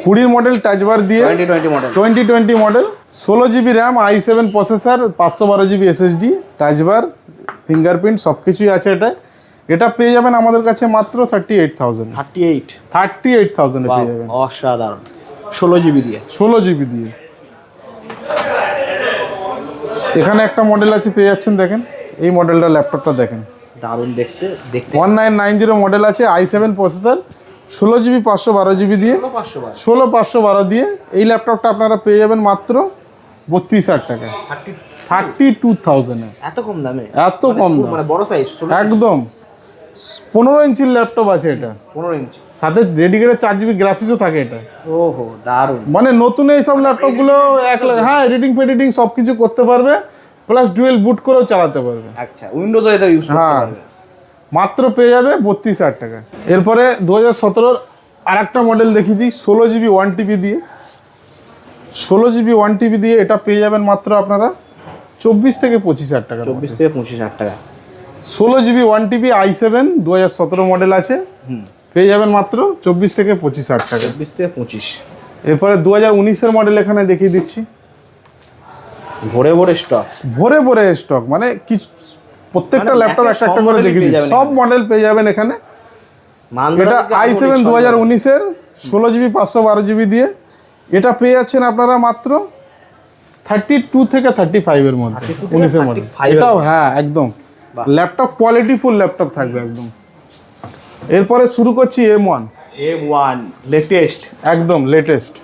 20 মডেল টাচ বার দিয়ে, 2020 model. 2020 model, 16 GB RAM, i7 processor, 512 GB SSD, touch বার, ফিঙ্গারপ্রিন্ট সব কিছুই আছে এটা। এটা পেয়ে যাবেন আমাদের কাছে মাত্র 38,000। 38,000 এ পেয়ে যাবেন, অসাধারণ। 16 জিবি দিয়ে। 16 জিবি দিয়ে। এখানে একটা মডেল আছে পেয়ে যাচ্ছেন দেখেন, এই মডেলটা ল্যাপটপটা দেখেন, দারুণ দেখতে। 1990 মডেল আছে, i7 প্রসেসর, 16 জিবি 512 জিবি দিয়ে, 512। 16,512 দিয়ে এই ল্যাপটপটা আপনারা পেয়ে যাবেন মাত্র 32,000 টাকায়, 32,000 এ। এত কম দামে? এত কম দাম, মানে বড় সাইজ একদম। 15 ইঞ্চির ল্যাপটপ আছে এটা, 15 ইঞ্চি। সাথে ডেডিকেটেড 4 জিবি গ্রাফিক্সও থাকে এটা। ওহো, দারুণ। মানে নতুন এইসব ল্যাপটপগুলো হ্যাঁ এডিটিং সব কিছু করতে পারবে, প্লাস ডুয়েল বুট করেও চালাতে পারবে। আচ্ছা, উইন্ডোজও এটা ইউজ করতে হ্যাঁ, পারবে। মাত্র পেয়ে যাবে 32,000 টাকা। এরপরে 2017 আর একটা মডেল দেখিয়েছি 16 জিবি 1 টিবি দিয়ে, 16 জিবি 1 টিবি দিয়ে এটা পেয়ে যাবেন মাত্র আপনারা 24 থেকে 25,000 টাকা। 24 থেকে 25,000 টাকা। 16 জিবি 1 টিবি i7 2017 মডেল আছে, পেয়ে যাবেন মাত্র 24 থেকে 25,000 টাকা। 24 থেকে 25। এরপরে 2019-এর মডেল এখানে দেখিয়ে দিচ্ছি, ভরে ভরে স্টক। ভরে ভরে স্টক, মানে কিছু প্রত্যেকটা মানে ল্যাপটপ একটা একটা একটা সব করে model-ই দেখিয়ে পেয়ে দিচ্ছি, যাবেন সব এখানে। মডেল পেয়ে যাবেন এখানে। এটা i7 2019-এর 16 জিবি 512 জিবি দিয়ে, এটা পেয়ে যাচ্ছেন আপনারা মাত্র 32 থেকে 35 এর মধ্যে, 32 থেকে 19-এর মডেল। 35 এটাও হ্যাঁ একদম ল্যাপটপ কোয়ালিটি ফুল ল্যাপটপ থাকবে একদম। এরপরে শুরু করছি M1, M1 লেটেস্ট। একদম লেটেস্ট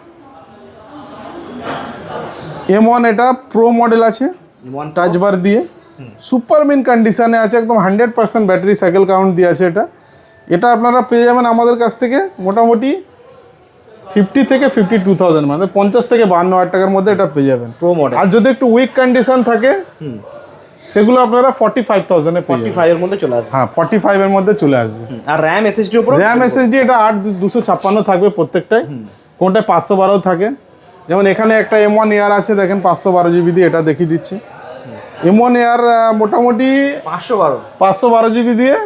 M1। এটা প্রো মডেল আছে, M1 টাচ বার দিয়ে, সুপার মিন কন্ডিশনে আছে, একদম 100% ব্যাটারি সাইকেল কাউন্ট দিয়ে আছে এটা। এটা আপনারা পেয়ে যাবেন আমাদের কাছ থেকে মোটামুটি 50 থেকে 52,000, মানে 50 থেকে 52,000 টাকার মধ্যে এটা পেয়ে যাবেন। Pro model. আর যদি একটু উইক কন্ডিশন থাকে সেগুলো আপনারা 45,000 এ পেয়ে যাবেন। 45 এর মধ্যে চলে আসবে। হ্যাঁ 45 এর মধ্যে চলে আসবে। আর RAM SSD এর উপর? র্যাম এসএসডি এটা 8 256 থাকবে প্রত্যেকটাই, কোনটায় 512 থাকে। যেমন এখানে একটা M1 এয়ার আছে দেখেন 512 জিবি দিয়ে, এটা দেখিয়ে দিচ্ছি। M1 এয়ার মোটামুটি 512 জিবি দিয়ে,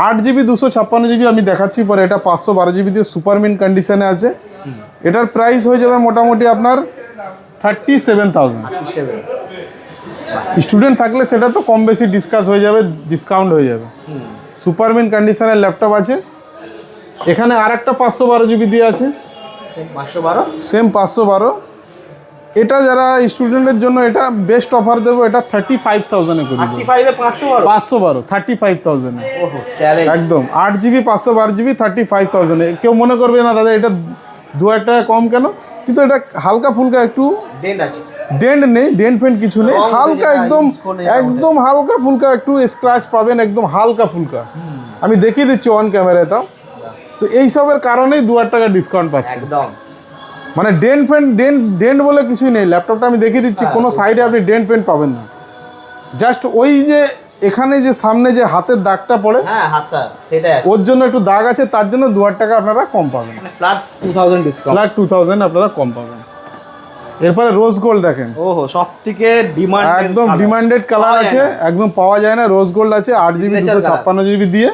8 জিবি 256 জিবি আমি দেখাচ্ছি পরে। এটা 512 জিবি দিয়ে সুপার মিন কন্ডিশনে আছে। এটার প্রাইস হয়ে যাবে মোটামুটি আপনার 37,000। স্টুডেন্ট থাকলে সেটা তো কম বেশি ডিসকাস হয়ে যাবে, ডিসকাউন্ট হয়ে যাবে। সুপার মিন কন্ডিশনের ল্যাপটপ আছে। এখানে আর একটা 512 জিবি দিয়ে আছে, 512। সেম 512। এটা যারা স্টুডেন্টের জন্য এটা বেস্ট অফার দেবো, এটা 35,000 এ করে দেবো। 35 এ 512। 512 35,000 এ ওহো, চ্যালেঞ্জ। একদম। 8 জিবি 512 জিবি 35,000 এ। কেউ মনে করবে না দাদা এটা 2,000 টাকা কম কেন, কিন্তু এটা হালকা ফুলকা একটু ডেন্ট আছে। ডেন্ট নেই, ডেন্ট ফেন্ট কিছু নেই, রং হালকা যেটা একদম use করলে যেটা একদম হালকা ফুলকা একটু স্ক্র্যাচ পাবেন, একদম হালকা ফুলকা। আমি দেখিয়ে দিচ্ছি অন ক্যামেরায় তাও। তো এইসবের কারণেই 2,000 টাকা ডিসকাউন্ট পাচ্ছেন। একদম। মানে ডেন্ট ফেন্ট ডেন্ট বলে কিছুই নেই, ল্যাপটপটা আমি দেখিয়ে দিচ্ছি, কোনো সাইডে আপনি ডেন্ট ফেন্ট পাবেন না। জাস্ট ওই যে এখানে যে সামনে যে হাতের দাগটা পড়ে, হ্যাঁ, হাতটা সেটাই আছে। ওর জন্য একটু দাগ আছে, তার জন্য 2,000 টাকা আপনারা কম পাবেন, মানে ফ্ল্যাট 2000 ডিসকাউন্ট। ফ্ল্যাট 2,000 আপনারা কম পাবেন। এরপরে রোজ গোল্ড দেখেন, ওহো, সবথেকে ডিমান্ড। একদম ডিমান্ডেড কালার আছে, একদম পাওয়া যায় না। রোজ গোল্ড আছে 8 জিবি 256 জিবি দিয়ে,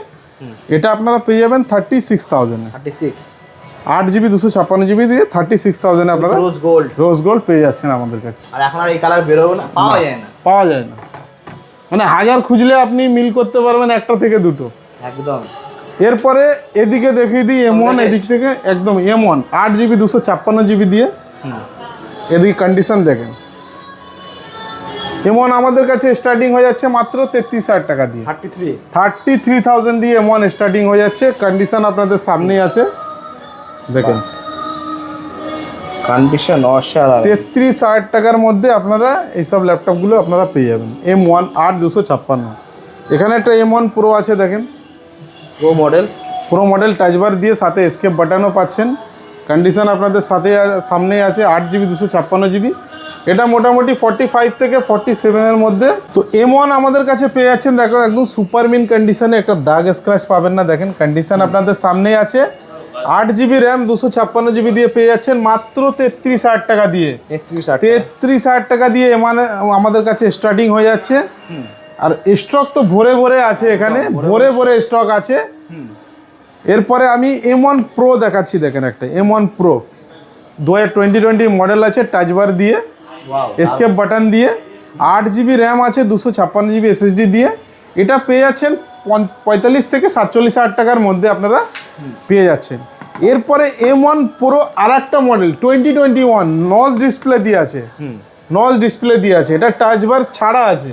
এটা আপনারা পেয়ে যাবেন 36,000 এ। 36। 8 জিবি 256 জিবি দিয়ে 36,000 এ আপনারা রোজ গোল্ড। রোজ গোল্ড পেয়ে যাচ্ছেন আমাদের কাছে। আর এখন আর এই কালার বেরোবে না, পাওয়া যায় না। পাওয়া যায় না, মানে হাজার খুঁজলে আপনি মিল করতে পারবেন একটা থেকে দুটো। একদম। এরপরে এদিকে দেখিয়ে দিই M1, এদিক থেকে একদম M1 8 জিবি 256 জিবি দিয়ে, এদিকে কন্ডিশন দেখেন। M1 আমাদের কাছে স্টার্টিং হয়ে যাচ্ছে মাত্র 33,000 টাকা দিয়ে, 33,000 দিয়ে M1 স্টার্টিং হয়ে যাচ্ছে। কন্ডিশন আপনাদের সামনেই আছে দেখেন, কন্ডিশন অসাধারণ। 33,000 টাকার মধ্যে আপনারা এইসব ল্যাপটপগুলো আপনারা পেয়ে যাবেন। M1 8 256। এখানে একটা M1 প্রো আছে দেখেন, pro model. Pro model touch বার দিয়ে, সাথে এসকেপ বাটনও পাচ্ছেন। কন্ডিশন আপনাদের সাথে সামনেই আছে, 8 জিবি 256 জিবি। এটা মোটামুটি 45 থেকে 47 এর মধ্যে। তো M1 আমাদের কাছে পেয়ে যাচ্ছেন দেখো, একদম সুপার মিন কন্ডিশনে, একটা দাগ স্ক্র্যাচ পাবেন না। দেখেন কন্ডিশন আপনাদের সামনেই আছে। 8 জিবি র্যাম 256 জিবি দিয়ে পেয়ে যাচ্ছেন মাত্র 33,000 টাকা দিয়ে। 33,000 টাকা দিয়ে M1 আমাদের কাছে স্টার্টিং হয়ে যাচ্ছে। আর স্টক তো ভরে ভরে আছে, এখানে ভরে ভরে স্টক আছে। এরপরে আমি M1 Pro দেখাচ্ছি, দেখেন একটা M1 Pro 2020 মডেল আছে, টাচ বার দিয়ে, এসকেপ বাটন দিয়ে, 8 GB র্যাম আছে, 256 GB SSD দিয়ে। এটা পেয়ে যাচ্ছেন 45 থেকে 47 হাজার টাকার মধ্যে আপনারা পেয়ে যাচ্ছেন। এরপরে M1 Pro আর একটা মডেল 2021 নচ ডিসপ্লে দিয়ে আছে, নচ ডিসপ্লে দিয়ে আছে, এটা টাচ বার ছাড়া আছে।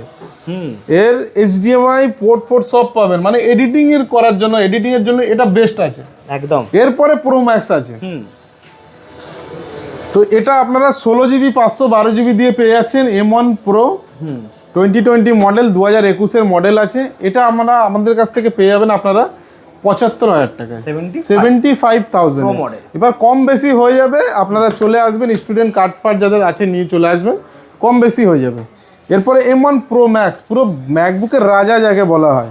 এর HDMI পোর্ট সব পাবেন, মানে এডিটিং এর করার জন্য, এডিটিং এর জন্য এটা বেস্ট আছে একদম। এরপরে Pro Max আছে। তো এটা আপনারা 16 GB 512 GB দিয়ে পেয়ে যাচ্ছেন M1 Pro 2020 মডেল, 2021 মডেল আছে। এটা আমরা আমাদের কাছ থেকে পেয়ে যাবেন আপনারা 75,000 টাকায়, 75,000। এবার কম বেশি হয়ে যাবে, আপনারা চলে আসবেন, স্টুডেন্ট কার্ড ফার্ড যাদের আছে নিয়ে চলে আসবেন, কম বেশি হয়ে যাবে। এরপরে M1 Pro Max, পুরো ম্যাকবুকের রাজা যাকে বলা হয়,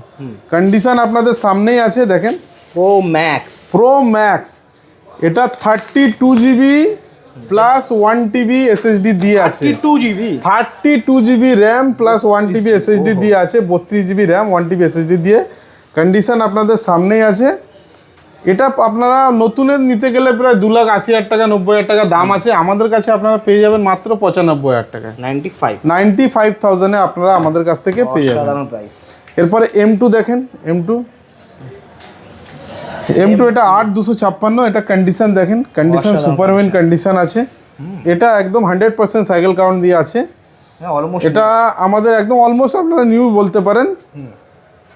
কন্ডিশন আপনাদের সামনেই আছে, দেখেন Pro Max। এটা 32 GB প্লাস 1 TB SSD দিয়ে আছে, 32 GB RAM plus 1 TB SSD দিয়ে আছে, 32 GB র্যাম 1 TB SSD দিয়ে। কন্ডিশন আপনাদের সামনেই আছে। এটা আপনারা নতুনের নিতে গেলে প্রায় 2,80,000 টাকা 90,000 টাকা দাম আছে, আমাদের কাছে আপনারা পেয়ে যাবেন মাত্র 95,000 টাকায়, 95,000 এ আপনারা আমাদের কাছ থেকে পেয়ে যাবেন। এরপরে M2 দেখেন, M2 এটা 8,256, এটা কন্ডিশন দেখেন, কন্ডিশন সুপারমেন কন্ডিশন আছে। এটা একদম 100% সাইকেল কাউন্ট দিয়ে আছে। এটা আমাদের একদম অলমোস্ট আপনারা নিউ বলতে পারেন।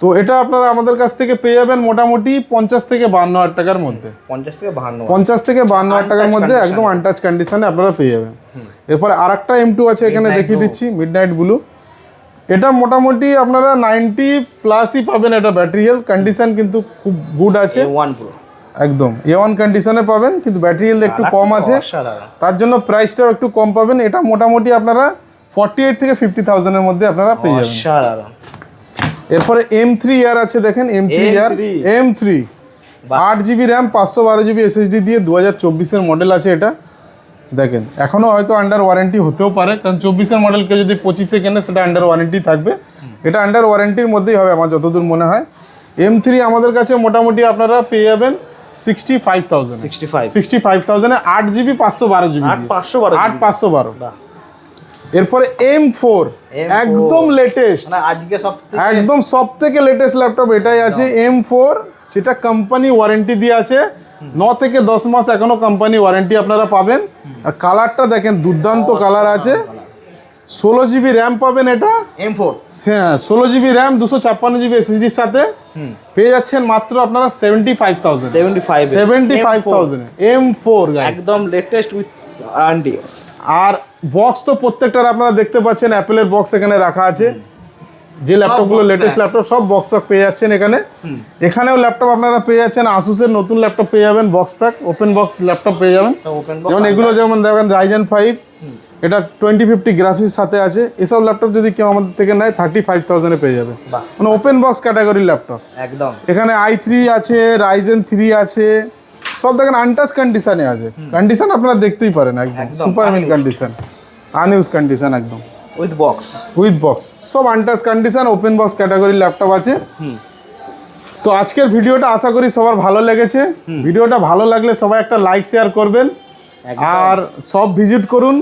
তো এটা আপনারা আমাদের কাছ থেকে পেয়ে যাবেন মোটামুটি 50 থেকে 52,000 টাকার মধ্যে, 50 থেকে 52,000 টাকার মধ্যে একদম আনটাচ কন্ডিশনে আপনারা পেয়ে যাবেন। এরপরে আরেকটা M2 আছে, এখানে দেখিয়ে দিচ্ছি, মিডনাইট ব্লু। এটা মোটামুটি আপনারা 90 প্লাসই পাবেন, এটা ব্যাটারি হেলথ কন্ডিশন কিন্তু খুব গুড আছে, একদম A1 কন্ডিশনে পাবেন, কিন্তু ব্যাটারি হেলথ একটু কম আছে, তার জন্য প্রাইসটাও একটু কম পাবেন। এটা মোটামুটি আপনারা 48 থেকে 50,000 এর মধ্যে আপনারা পেয়ে যাবেন। এরপরে M3 এর আছে, দেখেন M3 8 GB RAM 512 GB SSD দিয়ে 2024 মডেল আছে। এটা দেখেন এখনও হয়তো আন্ডার ওয়ারেন্টি হতেও পারে, কারণ 24 মডেলকে যদি 25 কেনে সেটা আন্ডার ওয়ারেন্টি থাকবে, এটা আন্ডার ওয়ারেন্টির মধ্যেই হবে আমার যতদূর মনে হয়। M3 আমাদের কাছে মোটামুটি আপনারা পেয়ে যাবেন 65,000 এ 8 GB 512 GB 8,512। এরপরে M4 একদম লেটেস্ট, একদম সব থেকে লেটেস্ট ল্যাপটপ এটাই আছে M4, সেটা কোম্পানি ওয়ারেন্টি দিয়ে আছে, 9 থেকে 10 মাস এখনো কোম্পানি ওয়ারেন্টি আপনারা পাবেন। আর কালারটা দেখেন দুর্দান্ত কালার আছে, 16 GB র্যাম পাবেন, এটা M4 16 GB RAM 256 GB SSD এর সাথে পেয়ে যাচ্ছেন মাত্র আপনারা 75,000 M4 একদম লেটেস্ট উইথ ওয়ারেন্টি। আর বক্স তো প্রত্যেকটার আপনারা দেখতে পাচ্ছেন, অ্যাপেলের বক্স এখানে রাখা আছে, যে ল্যাপটপগুলো লেটেস্ট ল্যাপটপ সব বক্স প্যাক পেয়ে যাচ্ছেন এখানে। এখানেও ল্যাপটপ আপনারা পেয়ে যাচ্ছেন, আসুসের নতুন ল্যাপটপ পেয়ে যাবেন, box pack open box laptop পেয়ে যাবেন, যেমন এগুলো যেমন দেখেন Ryzen 5, এটা 2050 গ্রাফিক্স সাথে আছে। এসব ল্যাপটপ যদি কেউ আমাদের থেকে নেয় 35,000 এ পেয়ে যাবে, মানে ওপেন বক্স ক্যাটাগরির ল্যাপটপ একদম। এখানে i3 আছে, Ryzen 3 আছে, সব দেখেন আনটাচ কন্ডিশনে আছে, কন্ডিশন আপনারা দেখতেই পারেন, একদম সুপারমিন কন্ডিশন, আনইউজ কন্ডিশন, একদম উইথ বক্স সব আনটাচ কন্ডিশন, ওপেন বক্স ক্যাটাগরির ল্যাপটপ আছে। তো আজকের ভিডিওটা আশা করি সবার ভালো লেগেছে। ভিডিওটা ভালো লাগলে সবাই একটা লাইক শেয়ার করবেন, আর সব ভিজিট করুন।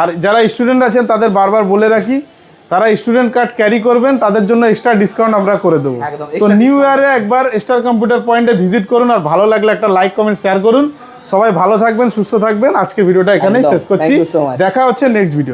আর যারা স্টুডেন্ট আছেন তাদের বারবার বলে রাখি, তারা স্টুডেন্ট কার্ড ক্যারি করবেন, তাদের জন্য এক্সট্রা ডিসকাউন্ট আমরা করে দেবো। তো নিউ ইয়ারে একবার স্টার কম্পিউটার পয়েন্টে ভিজিট করুন, আর ভালো লাগলে একটা লাইক কমেন্ট শেয়ার করুন। সবাই ভালো থাকবেন, সুস্থ থাকবেন। আজকের ভিডিওটা এখানেই শেষ করছি, দেখা হচ্ছে নেক্সট ভিডিও।